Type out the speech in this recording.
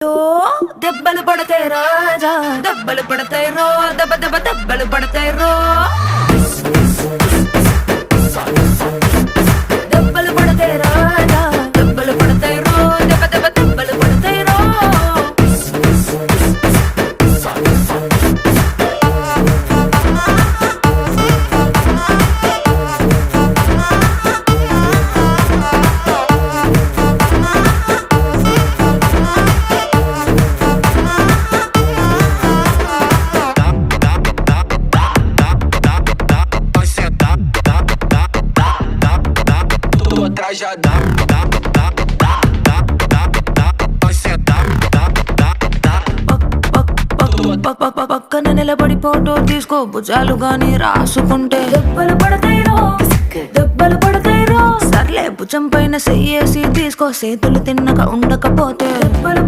ఓ దెబ్బలు పడతాయి రాజా, దెబ్బలు పడతాయి రో, దెబ్బ దెబ్బ దెబ్బలు పడతాయి రో. దెబ్బలు పడతాయి రాజా, దెబ్బలు పడతాయి రో, దెబ్బ దెబ్బ దెబ్బలు పడతాయి రో. Atrás já dá, vai sentar, పక్కన నిలబడి ఫోటో తీసుకో, భుజాలు గాని రాసుకుంటే దెబ్బలు పడతాయి రో, దెబ్బలు పడతాయి రో. సర్లే భుజం పైన చెయ్యేసి తీసుకో, చేతులు తిన్నగా ఉండకపోతే దెబ్బలు